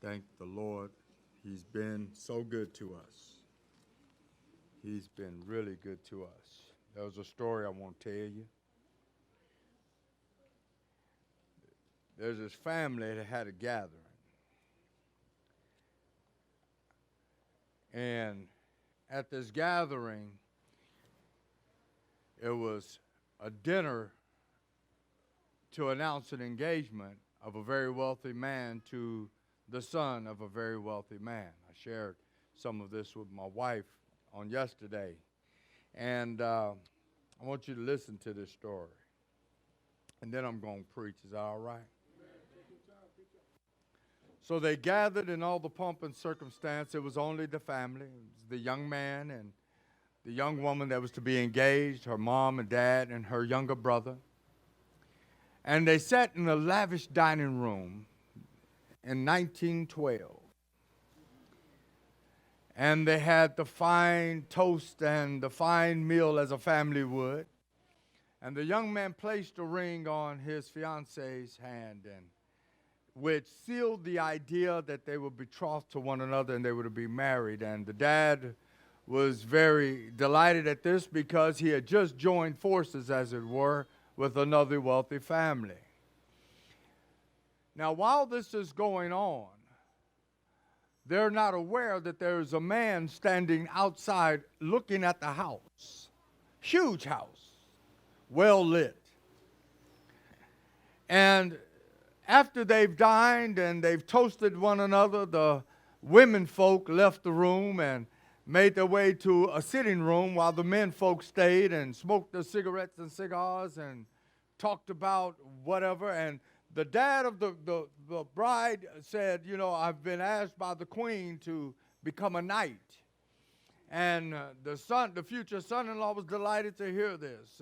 thank the Lord. He's been so good to us. He's been really good to us. There was a story I want to tell you. There's this family that had a gathering. And at this gathering, it was a dinner to announce an engagement of a very wealthy man to the son of a very wealthy man. I shared some of this with my wife on yesterday. And I want you to listen to this story. And then I'm going to preach. Is that all right? So they gathered in all the pomp and circumstance. It was only the family. It was the young man and the young woman that was to be engaged, her mom and dad and her younger brother. And they sat in a lavish dining room in 1912. And they had the fine toast and the fine meal as a family would. And the young man placed a ring on his fiancee's hand, and which sealed the idea that they were betrothed to one another and they were to be married. And the dad was very delighted at this because he had just joined forces, as it were, with another wealthy family. Now, while this is going on, they're not aware that there's a man standing outside looking at the house. Huge house, well lit. And after they've dined and they've toasted one another, the women folk left the room and made their way to a sitting room while the men folk stayed and smoked their cigarettes and cigars and talked about whatever. And the dad of the bride said, you know, I've been asked by the queen to become a knight. And the future son-in-law was delighted to hear this.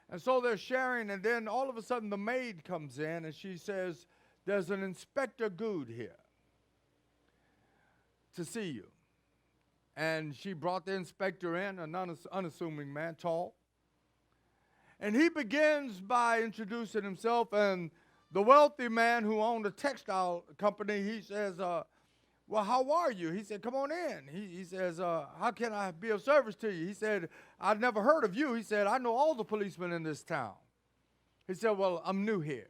And so they're sharing, and then all of a sudden the maid comes in and she says, there's an Inspector Good here to see you. And she brought the inspector in, an unassuming man, tall. And he begins by introducing himself, and the wealthy man who owned a textile company, he says, well, how are you? He said, come on in. He says, how can I be of service to you? He said, I've never heard of you. He said, I know all the policemen in this town. He said, well, I'm new here.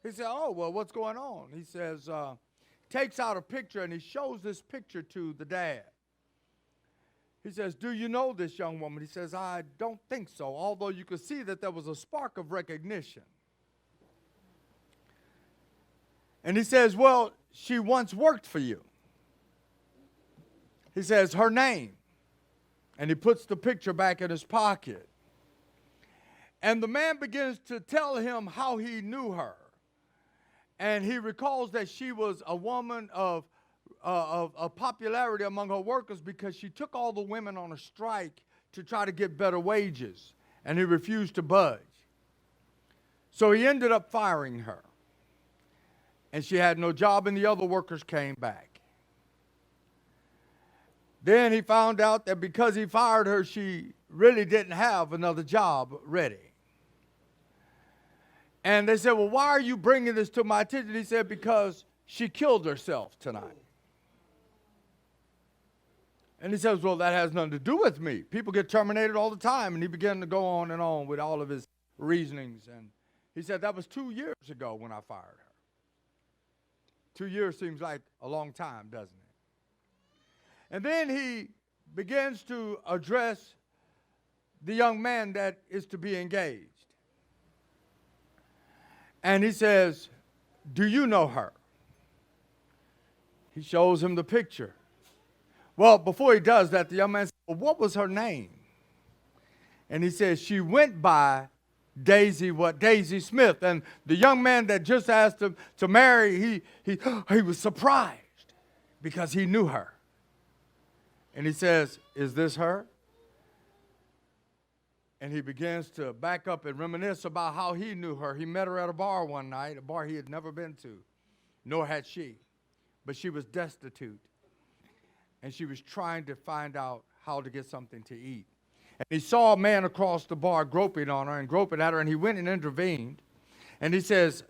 He said, oh, well, what's going on? He says, takes out a picture, and he shows this picture to the dad. He says, do you know this young woman? He says, I don't think so, although you could see that there was a spark of recognition. And he says, well, she once worked for you. He says, her name. And he puts the picture back in his pocket. And the man begins to tell him how he knew her. And he recalls that she was a woman of popularity among her workers because she took all the women on a strike to try to get better wages. And he refused to budge. So he ended up firing her. And she had no job, and the other workers came back. Then he found out that because he fired her, she really didn't have another job ready. And they said, well, why are you bringing this to my attention? He said, because she killed herself tonight. And he says, well, that has nothing to do with me. People get terminated all the time. And he began to go on and on with all of his reasonings. And he said, that was 2 years ago when I fired her. 2 years seems like a long time, doesn't it? And then he begins to address the young man that is to be engaged. And he says, do you know her? He shows him the picture. Well, before he does that, the young man says, well, what was her name? And he says, she went by Daisy Smith. And the young man that just asked him to marry, he was surprised because he knew her. And he says, is this her? And he begins to back up and reminisce about how he knew her. He met her at a bar one night, a bar he had never been to, nor had she. But she was destitute. And she was trying to find out how to get something to eat. And he saw a man across the bar groping on her and groping at her, and he went and intervened. And he says,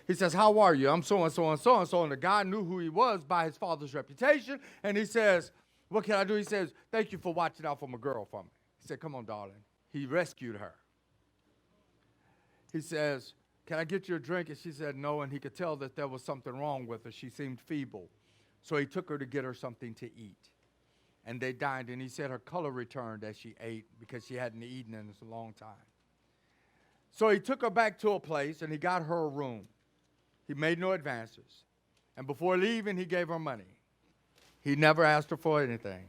he says, how are you? I'm so-and-so and so-and-so. And the guy knew who he was by his father's reputation. And he says, what can I do? He says, thank you for watching out for my girl for me. He said, come on, darling. He rescued her. He says, can I get you a drink? And she said no, and he could tell that there was something wrong with her. She seemed feeble. So he took her to get her something to eat. And they dined, and he said her color returned as she ate because she hadn't eaten in a long time. So he took her back to a place, and he got her a room. He made no advances. And before leaving, he gave her money. He never asked her for anything.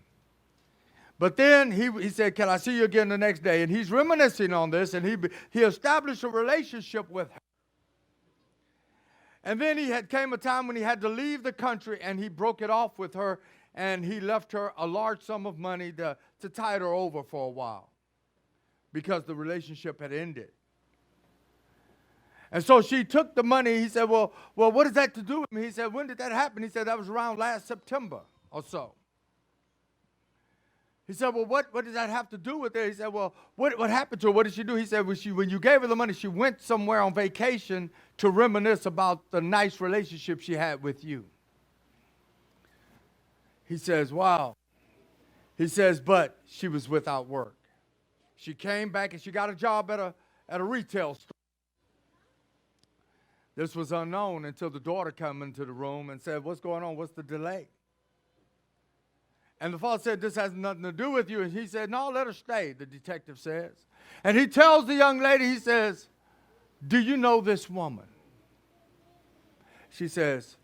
But then he said, can I see you again the next day? And he's reminiscing on this, and he established a relationship with her. And then came a time when he had to leave the country, and he broke it off with her, and he left her a large sum of money to tide her over for a while because the relationship had ended. And so she took the money. He said, well, what does that to do with me? He said, when did that happen? He said, that was around last September or so. He said, well, what does that have to do with it? He said, well, what happened to her? What did she do? He said, when you gave her the money, she went somewhere on vacation to reminisce about the nice relationship she had with you. He says, wow. He says, but she was without work. She came back and she got a job at a retail store. This was unknown until the daughter came into the room and said, what's going on? What's the delay? And the father said, this has nothing to do with you. And he said, no, let her stay, the detective says. And he tells the young lady, he says, do you know this woman? She says,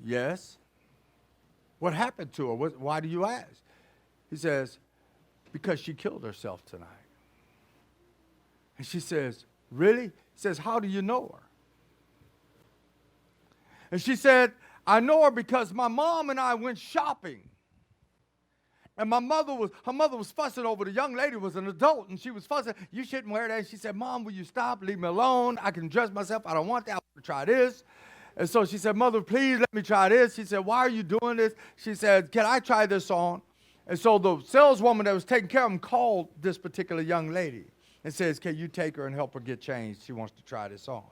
yes. What happened to her? Why do you ask? He says, because she killed herself tonight. And she says, really? He says, how do you know her? And she said, I know her because my mom and I went shopping. And her mother was fussing over the young lady was an adult, and she was fussing, you shouldn't wear that. And she said, Mom, will you stop? Leave me alone. I can dress myself. I don't want that. I want to try this. And so she said, Mother, please let me try this. She said, why are you doing this? She said, can I try this on? And so the saleswoman that was taking care of him called this particular young lady and says, can you take her and help her get changed? She wants to try this on.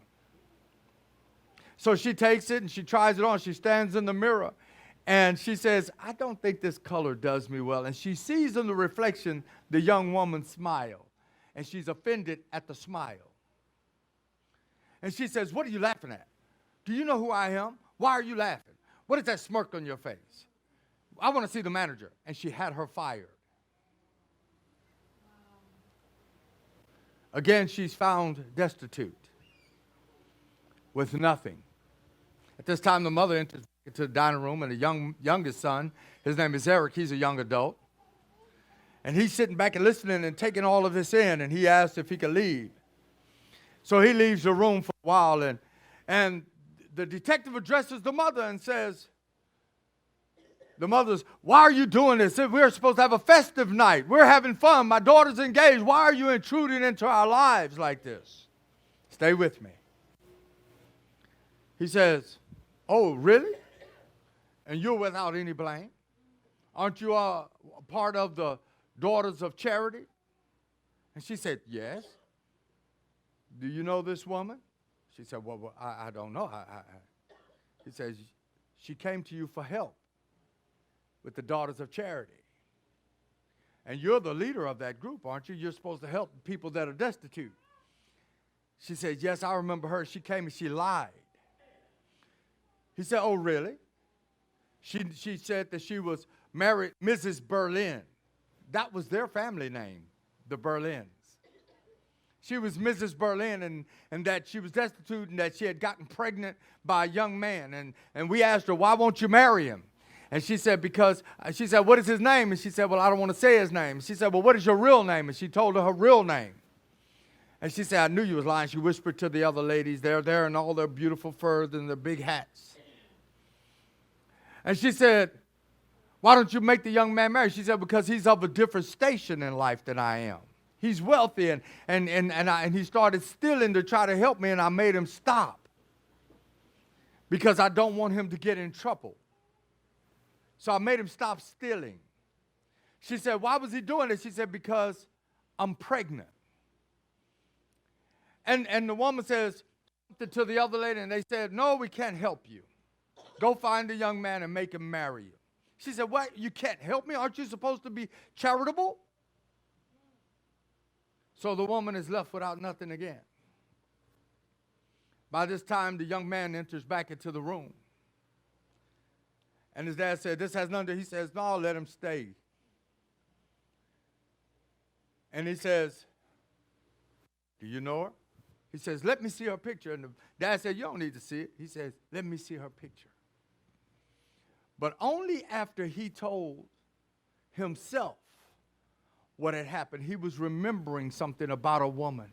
So she takes it and she tries it on. She stands in the mirror and she says, I don't think this color does me well. And she sees in the reflection the young woman smile. And she's offended at the smile. And she says, what are you laughing at? Do you know who I am? Why are you laughing? What is that smirk on your face? I want to see the manager. And she had her fired. Again, she's found destitute with nothing. At this time, the mother enters into the dining room, and the youngest son, his name is Eric, he's a young adult. And he's sitting back and listening and taking all of this in, and he asked if he could leave. So he leaves the room for a while, and the detective addresses the mother and says, why are you doing this? We're supposed to have a festive night. We're having fun. My daughter's engaged. Why are you intruding into our lives like this? Stay with me. He says, oh, really? And you're without any blame? Aren't you a part of the Daughters of Charity? And she said, yes. Do you know this woman? She said, well, I don't know. He says, she came to you for help with the Daughters of Charity. And you're the leader of that group, aren't you? You're supposed to help people that are destitute. She said, yes, I remember her. She came and she lied. He said, oh, really? She said that she was married Mrs. Berlin. That was their family name, the Berlins. She was Mrs. Berlin, and that she was destitute and that she had gotten pregnant by a young man. And we asked her, why won't you marry him? And she said, she said, what is his name? And she said, well, I don't want to say his name. She said, well, what is your real name? And she told her real name. And she said, I knew you was lying. She whispered to the other ladies, they're there in all their beautiful furs and their big hats. And she said, why don't you make the young man marry? She said, because he's of a different station in life than I am. He's wealthy, and he started stealing to try to help me, and I made him stop because I don't want him to get in trouble. So I made him stop stealing. She said, why was he doing it? She said, because I'm pregnant. And the woman says, to the other lady, and they said, no, we can't help you. Go find a young man and make him marry you. She said, what? You can't help me? Aren't you supposed to be charitable? So the woman is left without nothing again. By this time, the young man enters back into the room. And his dad said, this has nothing to do. He says, no, let him stay. And he says, do you know her? He says, let me see her picture. And the dad said, you don't need to see it. He says, let me see her picture. But only after he told himself what had happened, he was remembering something about a woman.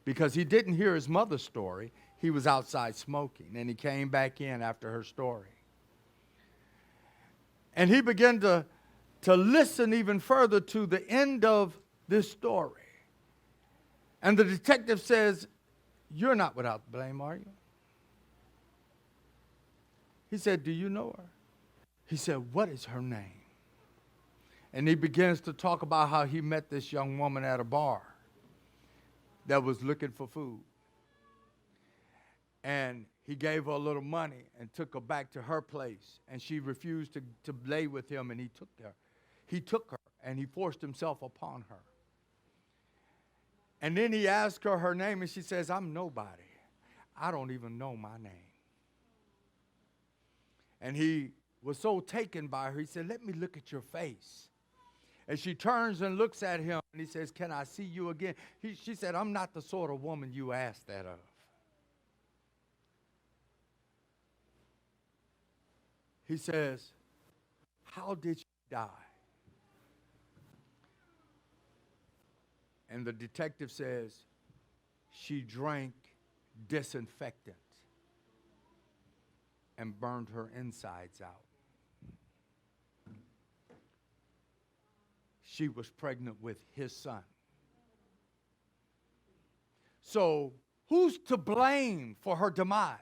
Because he didn't hear his mother's story. He was outside smoking. And he came back in after her story. And he began to listen even further to the end of this story. And the detective says, you're not without blame, are you? He said, do you know her? He said, what is her name? And he begins to talk about how he met this young woman at a bar that was looking for food. And he gave her a little money and took her back to her place. And she refused to lay with him, and he took her. He took her, and he forced himself upon her. And then he asked her name, and she says, I'm nobody. I don't even know my name. And he was so taken by her, he said, let me look at your face. And she turns and looks at him, and he says, can I see you again? She said, I'm not the sort of woman you asked that of. He says, how did she die? And the detective says, she drank disinfectant and burned her insides out. She was pregnant with his son. So, who's to blame for her demise?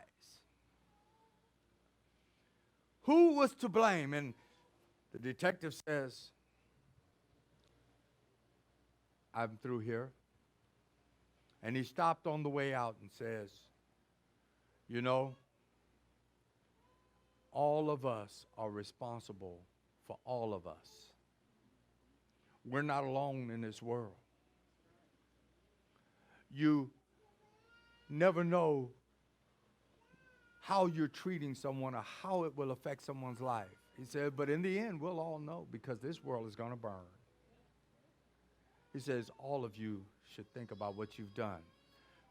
Who was to blame? And the detective says, I'm through here. And he stopped on the way out and says, you know, all of us are responsible for all of us. We're not alone in this world. You never know how you're treating someone or how it will affect someone's life. He said, but in the end, we'll all know because this world is going to burn. He says, all of you should think about what you've done.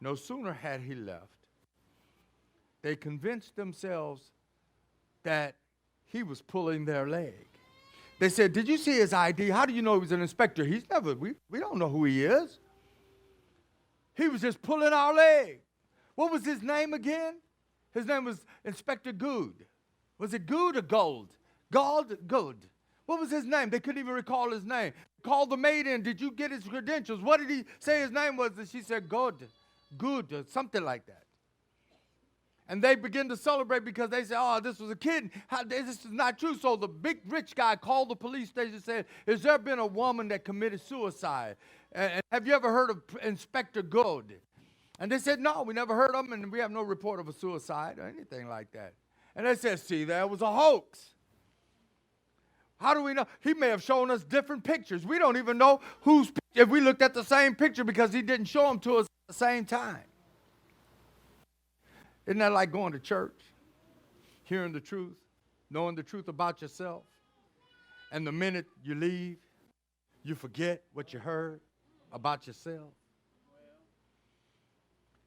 No sooner had he left, they convinced themselves that he was pulling their leg. They said, did you see his ID? How do you know he was an inspector? He's never, we don't know who he is. He was just pulling our leg. What was his name again? His name was Inspector Good. Was it Good or Gold? Good. What was his name? They couldn't even recall his name. Called the maid in. Did you get his credentials? What did he say his name was? And she said, Good, or something like that. And they begin to celebrate because they said, oh, this was a kid. This is not true. So the big rich guy called the police station and said, has there been a woman that committed suicide? And have you ever heard of Inspector Good? And they said, no, we never heard of him, and we have no report of a suicide or anything like that. And they said, see, there was a hoax. How do we know? He may have shown us different pictures. We don't even know whose picture, if we looked at the same picture because he didn't show them to us at the same time. Isn't that like going to church, hearing the truth, knowing the truth about yourself, and the minute you leave, you forget what you heard about yourself?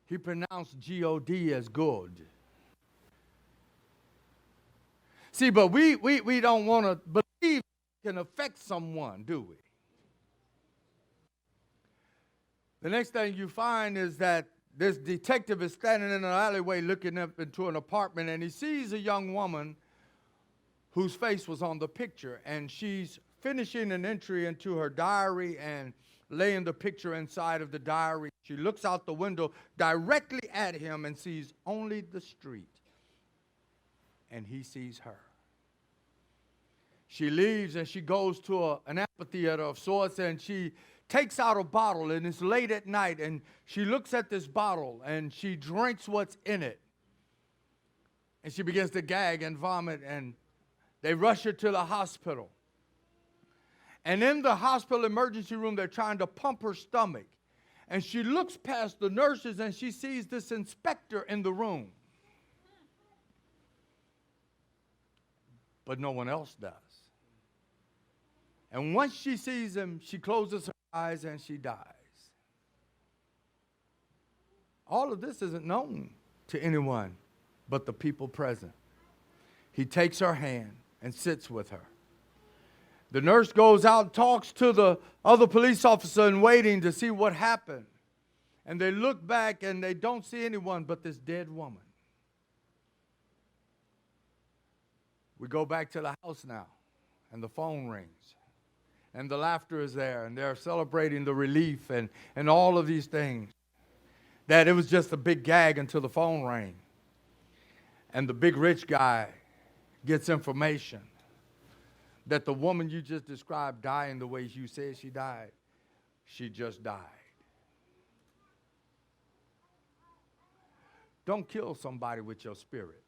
He pronounced G-O-D as good. See, but we don't want to believe it can affect someone, do we? The next thing you find is that this detective is standing in an alleyway looking up into an apartment, and he sees a young woman whose face was on the picture, and she's finishing an entry into her diary and laying the picture inside of the diary. She looks out the window directly at him and sees only the street, and he sees her. She leaves and she goes to an amphitheater of sorts, and she takes out a bottle, and it's late at night, and she looks at this bottle, and she drinks what's in it. And she begins to gag and vomit, and they rush her to the hospital. And in the hospital emergency room, they're trying to pump her stomach. And she looks past the nurses, and she sees this inspector in the room. But no one else does. And once she sees him, she closes her eyes and she dies. All of this isn't known to anyone but the people present. He takes her hand and sits with her. The nurse goes out and talks to the other police officer in waiting to see what happened. And they look back and they don't see anyone but this dead woman. We go back to the house now, and the phone rings. And the laughter is there, and they're celebrating the relief and all of these things. That it was just a big gag until the phone rang. And the big rich guy gets information that the woman you just described dying the way you said she died, she just died. Don't kill somebody with your spirit.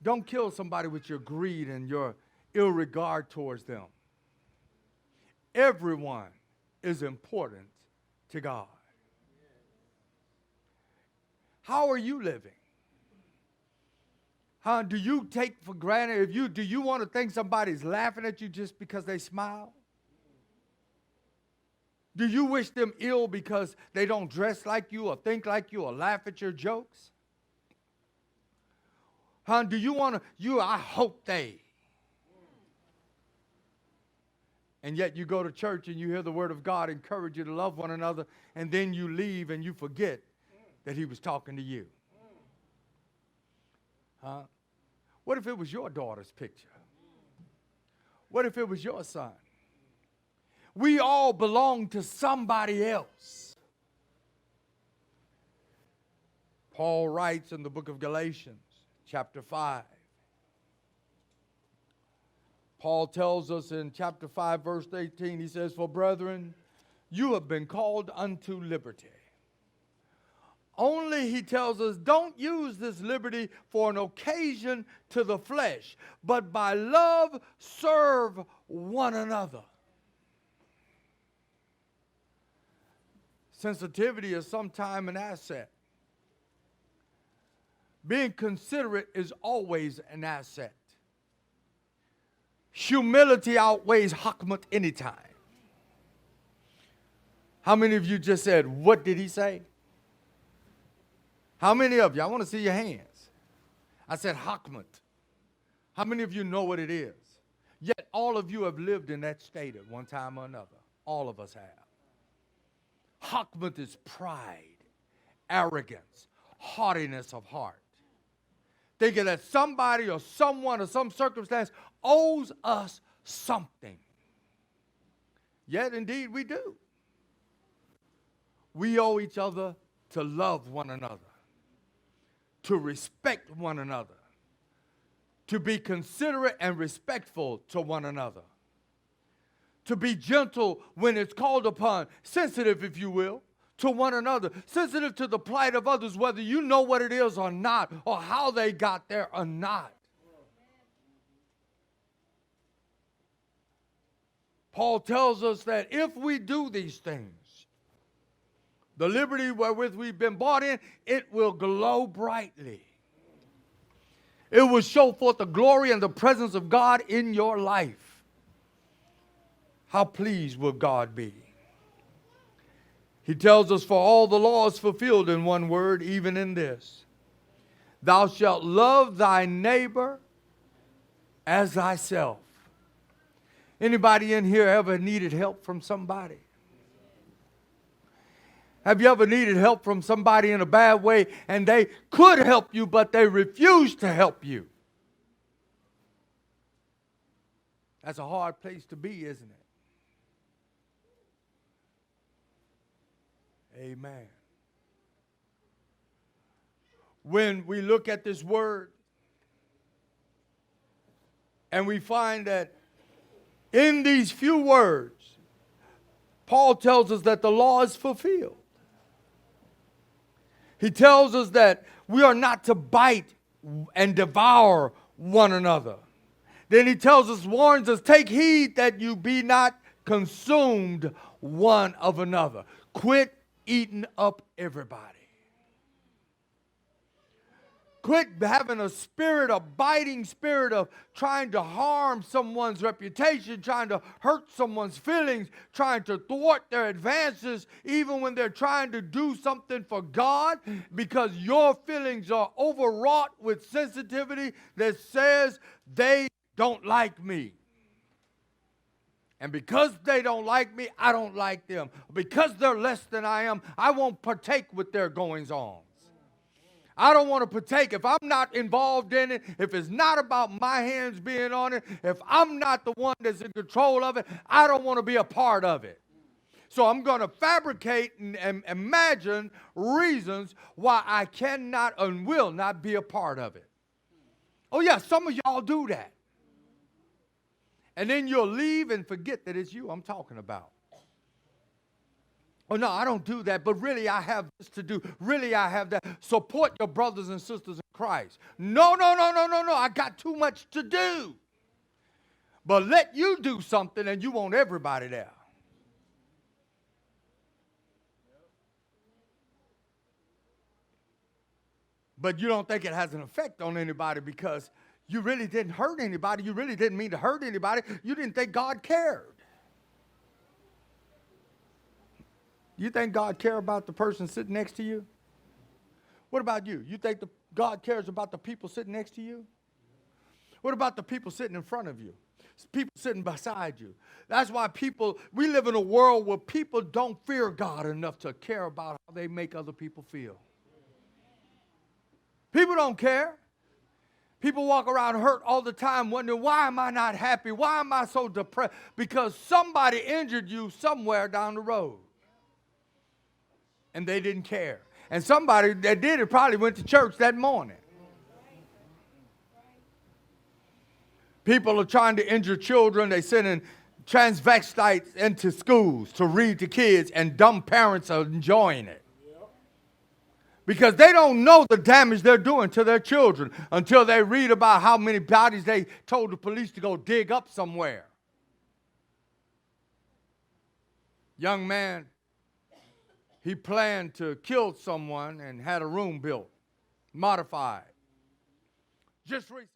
Don't kill somebody with your greed and your ill regard towards them. Everyone is important to God. How are you living? Do you take for granted, do you want to think somebody's laughing at you just because they smile? Do you wish them ill because they don't dress like you or think like you or laugh at your jokes? Do you want to, I hope they. And yet you go to church and you hear the word of God encourage you to love one another, and then you leave and you forget that he was talking to you. What if it was your daughter's picture? What if it was your son? We all belong to somebody else. Paul writes in the book of Galatians, chapter 5. Paul tells us in chapter 5, verse 18, he says, "For brethren, you have been called unto liberty." Only, he tells us, don't use this liberty for an occasion to the flesh, but by love serve one another. Sensitivity is sometimes an asset. Being considerate is always an asset. Humility outweighs Hakmat anytime. How many of you just said, what did he say? How many of you? I want to see your hands. I said Hakmat. How many of you know what it is? Yet all of you have lived in that state at one time or another. All of us have. Hakmat is pride, arrogance, haughtiness of heart. Thinking that somebody or someone or some circumstance owes us something. Yet indeed we do. We owe each other to love one another, to respect one another, to be considerate and respectful to one another, to be gentle when it's called upon, sensitive, if you will, to one another, sensitive to the plight of others, whether you know what it is or not, or how they got there or not. Paul tells us that if we do these things, the liberty wherewith we've been bought in, it will glow brightly. It will show forth the glory and the presence of God in your life. How pleased will God be? He tells us, for all the law is fulfilled in one word, even in this: thou shalt love thy neighbor as thyself. Anybody in here ever needed help from somebody? Have you ever needed help from somebody in a bad way and they could help you, but they refused to help you? That's a hard place to be, isn't it? Amen. When we look at this word and we find that In these few words, Paul tells us that the law is fulfilled. He tells us that we are not to bite and devour one another. Then he tells us, warns us, take heed that you be not consumed one of another. Quit eating up everybody. Quit having a spirit, a biting spirit of trying to harm someone's reputation, trying to hurt someone's feelings, trying to thwart their advances, even when they're trying to do something for God, because your feelings are overwrought with sensitivity that says they don't like me. And because they don't like me, I don't like them. Because they're less than I am, I won't partake with their goings-on. I don't want to partake. If I'm not involved in it, if it's not about my hands being on it, if I'm not the one that's in control of it, I don't want to be a part of it. So I'm going to fabricate and imagine reasons why I cannot and will not be a part of it. Oh yeah, some of y'all do that. And then you'll leave and forget that it's you I'm talking about. Oh, no, I don't do that, but really I have this to do. Really I have that. Support your brothers and sisters in Christ. No, I got too much to do. But let you do something and you want everybody there. But you don't think it has an effect on anybody because you really didn't hurt anybody. You really didn't mean to hurt anybody. You didn't think God cared. You think God cares about the person sitting next to you? What about you? You think God cares about the people sitting next to you? What about the people sitting in front of you? People sitting beside you. That's why we live in a world where people don't fear God enough to care about how they make other people feel. People don't care. People walk around hurt all the time wondering, why am I not happy? Why am I so depressed? Because somebody injured you somewhere down the road. And they didn't care. And somebody that did it probably went to church that morning. People are trying to injure children. They're sending transvestites into schools to read to kids, and dumb parents are enjoying it. Because they don't know the damage they're doing to their children until they read about how many bodies they told the police to go dig up somewhere. Young man, he planned to kill someone and had a room built, modified. Just recently.